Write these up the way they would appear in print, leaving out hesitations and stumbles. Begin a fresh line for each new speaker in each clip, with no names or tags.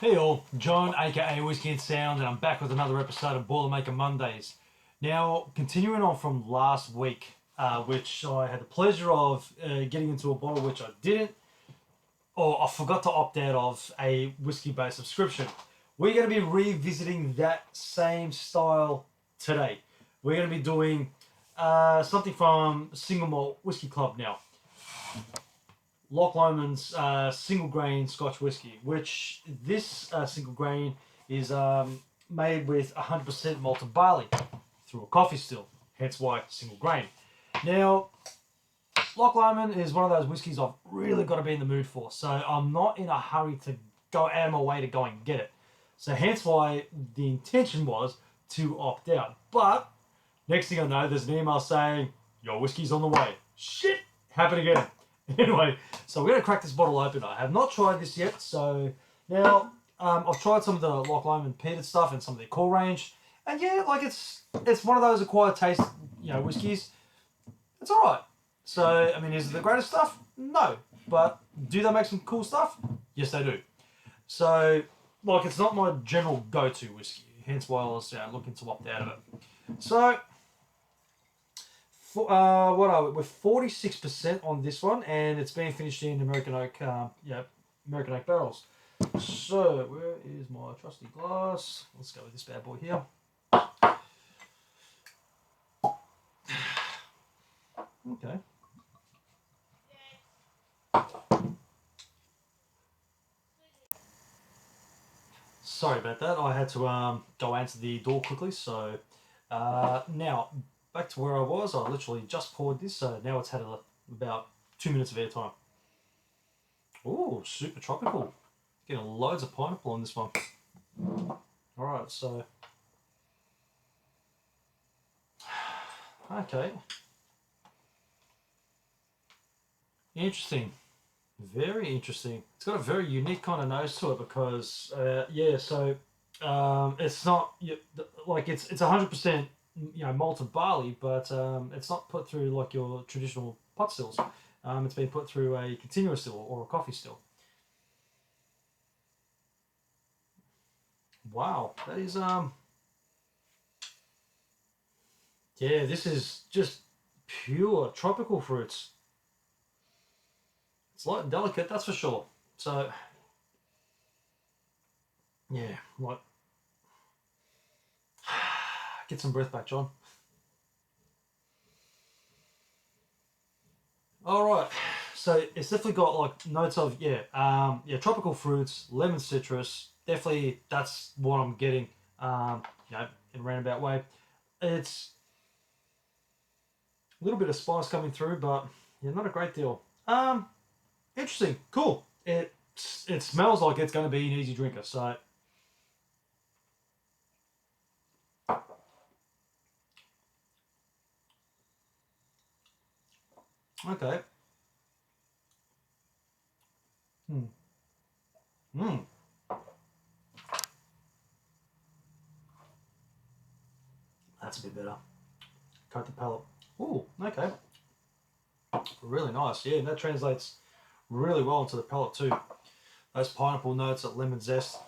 Hey all, John aka Whisky and Sound, and I'm back with another episode of Boilermaker Mondays. Now, continuing on from last week, which I had the pleasure of getting into a bottle which I didn't, or I forgot to opt out of a whiskey based subscription. We're going to be revisiting that same style today. We're going to be doing something from Single Malt Whiskey Club now. Lomon's single grain Scotch whiskey, which this single grain is made with 100% malted barley through a coffee still, hence why single grain. Now, Lomond is one of those whiskies I've really got to be in the mood for, so I'm not in a hurry to go out of my way to go and get it. So hence why the intention was to opt out. But next thing I know, there's an email saying, your whiskey's on the way. Shit, happened again. Anyway, so we're going to crack this bottle open. I have not tried this yet, so now I've tried some of the Loch Lomond peated stuff and some of their core range, and yeah, like it's one of those acquired taste, whiskies. It's all right. So I mean, is it the greatest stuff? No, but do they make some cool stuff? Yes, they do. So like, it's not my general go-to whiskey, hence why I was looking to opt out of it. So. What are we? We're 46% on this one, and it's being finished in American oak, American oak barrels. So, where is my trusty glass? Let's go with this bad boy here. Okay. Sorry about that. I had to go answer the door quickly. So, now back to where I was. I literally just poured this, so now it's had about 2 minutes of airtime. Ooh, super tropical. Getting loads of pineapple on this one. Alright, so. Okay. Interesting. Very interesting. It's got a very unique kind of nose to it because, it's not, like, it's 100%, malted barley, but it's not put through like your traditional pot stills. It's been put through a continuous still or a coffee still. Wow, that is this is just pure tropical fruits. It's light and delicate, that's for sure. So yeah, like, get some breath back, John. All right, so it's definitely got like notes of tropical fruits, lemon citrus. Definitely, that's what I'm getting. In a roundabout way. It's a little bit of spice coming through, but yeah, not a great deal. Interesting, cool. It smells like it's going to be an easy drinker. So okay. Hmm. That's a bit better. Coat the palate. Ooh, okay. Really nice. Yeah, and that translates really well into the palate too. Those pineapple notes, that lemon zest.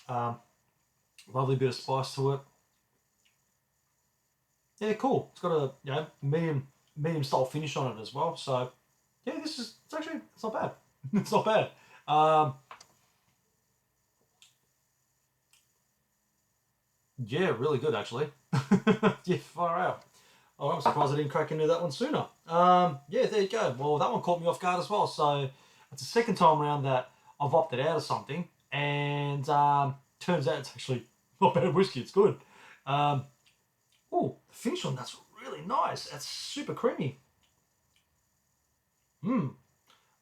Lovely bit of spice to it. Yeah, cool. It's got a medium style finish on it as well. So yeah, it's not bad. It's not bad. Yeah, really good actually. Yeah, far out. Oh, I'm surprised I didn't crack into that one sooner. Yeah, there you go. Well, that one caught me off guard as well. So it's the second time around that I've opted out of something, and turns out it's actually not bad whiskey. It's good. The finish on that's really nice. It's super creamy.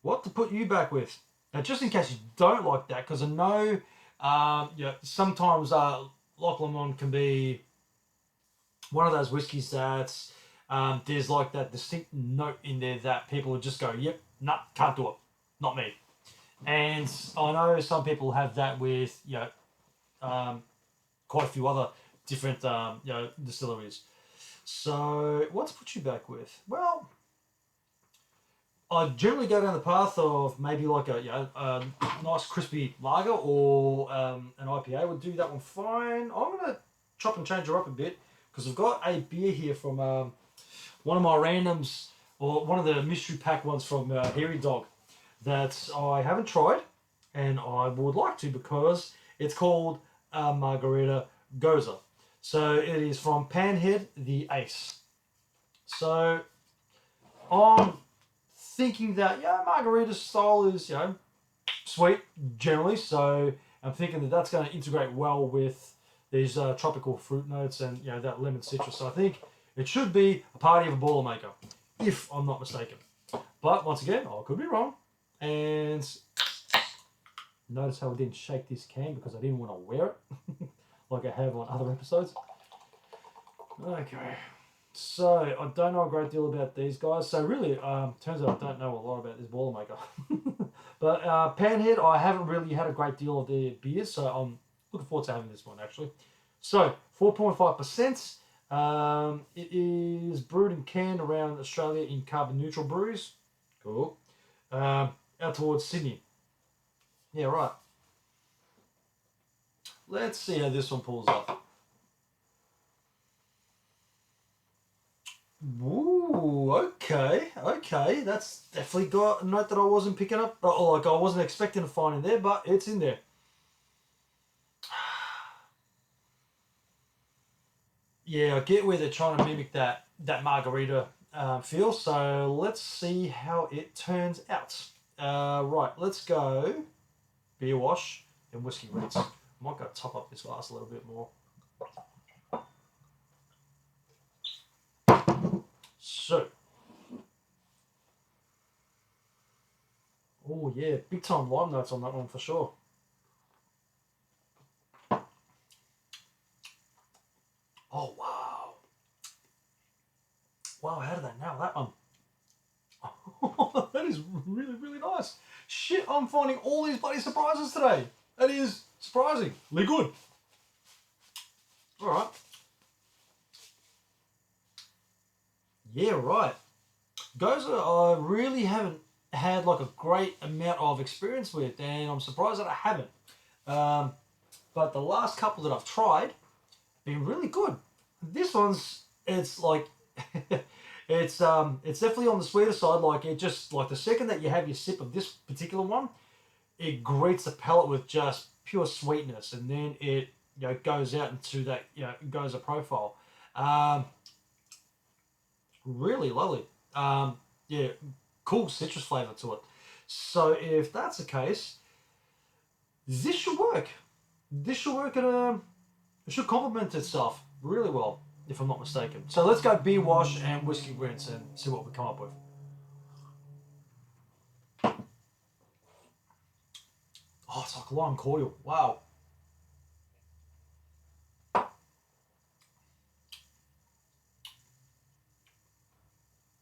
What to put you back with? Now, just in case you don't like that, because I know, sometimes Loch Lomond can be one of those whiskies that there's like that distinct note in there that people would just go, yep, nah, can't do it, not me. And I know some people have that with quite a few other different distilleries. So what to put you back with? Well, I generally go down the path of maybe like a nice crispy lager or an IPA would do that one fine. I'm gonna chop and change her up a bit because I've got a beer here from one of my randoms or one of the mystery pack ones from Hairy Dog that I haven't tried and I would like to because it's called Margarita Gose. So it is from Panhead, the Ace. So I'm thinking that margarita style is sweet generally, so I'm thinking that that's going to integrate well with these tropical fruit notes and that lemon citrus. So I think it should be a party of a Boilermaker, if I'm not mistaken. But once again, I could be wrong. And notice how I didn't shake this can because I didn't want to wear it like I have on other episodes. Okay. So, I don't know a great deal about these guys. So, really, turns out I don't know a lot about this Boilermaker. But Panhead, I haven't really had a great deal of their beers, so I'm looking forward to having this one, actually. So, 4.5%. It is brewed and canned around Australia in carbon neutral breweries. Cool. Out towards Sydney. Yeah, right. Let's see how this one pulls up. Ooh, okay. That's definitely got a note that I wasn't picking up, or like I wasn't expecting to find in there, but it's in there. Yeah, I get where they're trying to mimic that margarita feel. So let's see how it turns out. Right, let's go beer wash and whiskey rinse. I might go top up this glass a little bit more. So, oh yeah, big time lime notes on that one for sure. Oh wow. Wow, how did they nail that one? That is really, really nice. Shit, I'm finding all these bloody surprises today. That is surprisingly good. Alright. Yeah, right. Gose, I really haven't had like a great amount of experience with, and I'm surprised that I haven't. But the last couple that I've tried have been really good. This one's, it's like, it's definitely on the sweeter side. Like it just like the second that you have your sip of this particular one, it greets the palate with just pure sweetness, and then it goes out into that Gose profile. Really lovely. Yeah, cool citrus flavour to it. So if that's the case, this should work. This should work and it should complement itself really well, if I'm not mistaken. So let's go beer wash and whiskey rinse and see what we come up with. Oh, it's like lime cordial. Wow.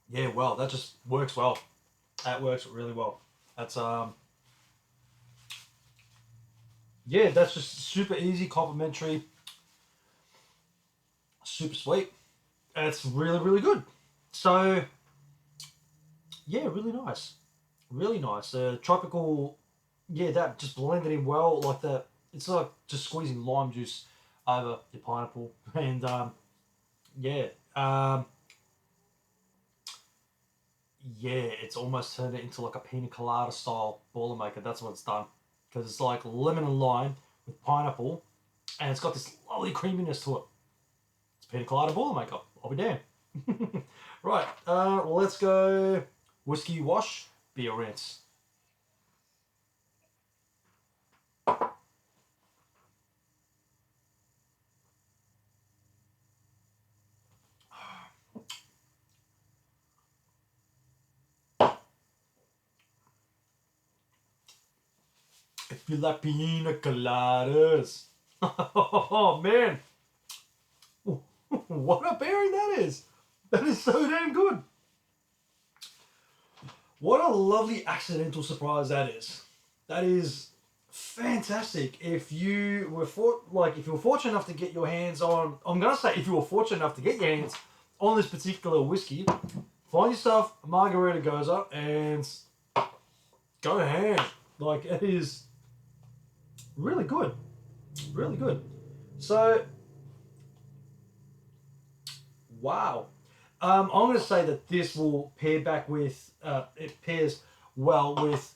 Yeah, well, that just works well. That works really well. That's yeah, that's just super easy, complimentary, super sweet. It's really, really good. So yeah, really nice. Really nice. Tropical, yeah, that just blended in well like that. It's like just squeezing lime juice over your pineapple. And yeah, yeah, it's almost turned it into like a pina colada style Boilermaker. That's what it's done. Because it's like lemon and lime with pineapple, and it's got this lovely creaminess to it. It's pina colada Boilermaker. I'll be damned. Right, let's go whiskey wash, beer rinse. If you like pina coladas. Oh man. What a pairing that is. That is so damn good. What a lovely accidental surprise that is. That is fantastic. If you were fortunate enough to get your hands on, I'm gonna say if you were fortunate enough to get your hands on this particular whiskey, find yourself a Margarita Gose and go ham. Like, it is really good. Really good. So, wow. I'm going to say that this will pair back with, it pairs well with,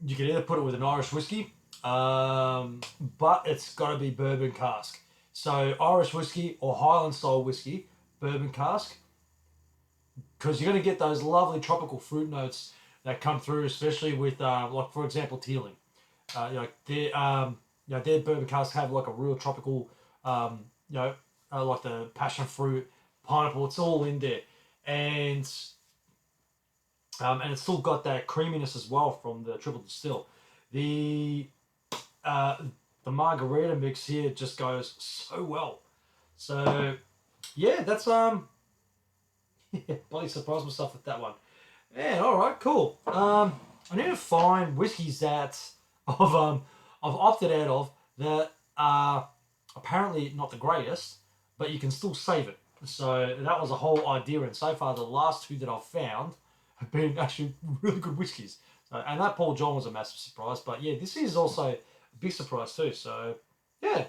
you can either put it with an Irish whiskey, but it's got to be bourbon cask. So Irish whiskey or Highland style whiskey, bourbon cask, because you're going to get those lovely tropical fruit notes that come through, especially with, like for example, Teeling. Their bourbon casks have like a real tropical, like the passion fruit, pineapple. It's all in there, and it's still got that creaminess as well from the triple distill. The margarita mix here just goes so well. So yeah, that's bloody surprised myself with that one. Man, all right, cool. I need to find whiskeys that I've opted out of that are apparently not the greatest, but you can still save it. So that was a whole idea, and so far the last two that I've found have been actually really good whiskies. So, and that Paul John was a massive surprise, but yeah, this is also a big surprise too. So yeah,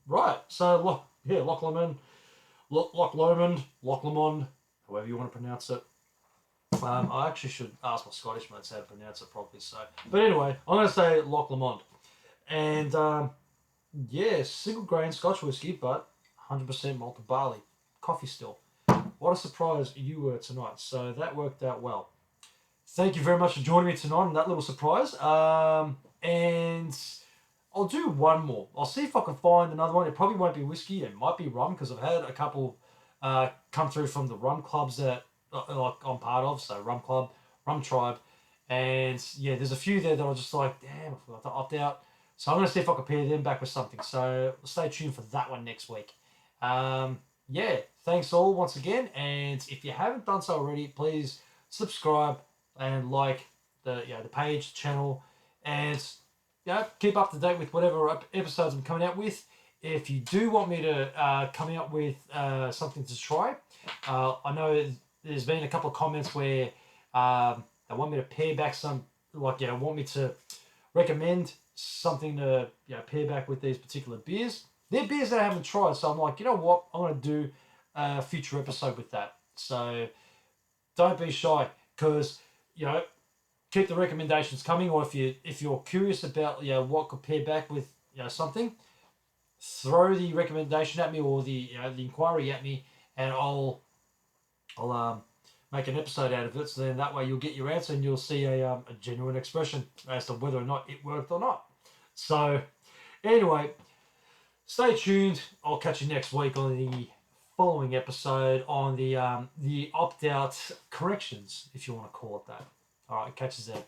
right. So Loch Lomond, Loch Lomond, however you want to pronounce it. I actually should ask my Scottish mates how to pronounce it properly. So, but anyway, I'm going to say Loch Lomond, and yeah, single grain Scotch whiskey, but 100% malted barley, Coffey still. What a surprise you were tonight. So that worked out well. Thank you very much for joining me tonight on that little surprise. And I'll do one more. I'll see if I can find another one. It probably won't be whiskey. It might be rum, because I've had a couple come through from the rum clubs that like I'm part of. So Rum Club, Rum Tribe. And yeah, there's a few there that I just like, damn, I forgot to opt out. So I'm going to see if I can pair them back with something. So stay tuned for that one next week. Yeah, thanks all once again. And if you haven't done so already, please subscribe and like the page, channel, and keep up to date with whatever episodes I'm coming out with. If you do want me to come out with something to try, I know there's been a couple of comments where they want me to pair back some, want me to recommend something to pair back with these particular beers. They're beers that I haven't tried, so I'm like, you know what, I'm going to do a future episode with that. So don't be shy, because keep the recommendations coming. Or if you're curious about what could pair back with something, throw the recommendation at me, or the inquiry at me, and I'll make an episode out of it. So then that way you'll get your answer, and you'll see a genuine expression as to whether or not it worked or not. So anyway, stay tuned. I'll catch you next week on the following episode on the opt-out corrections, if you want to call it that. All right, catch you there.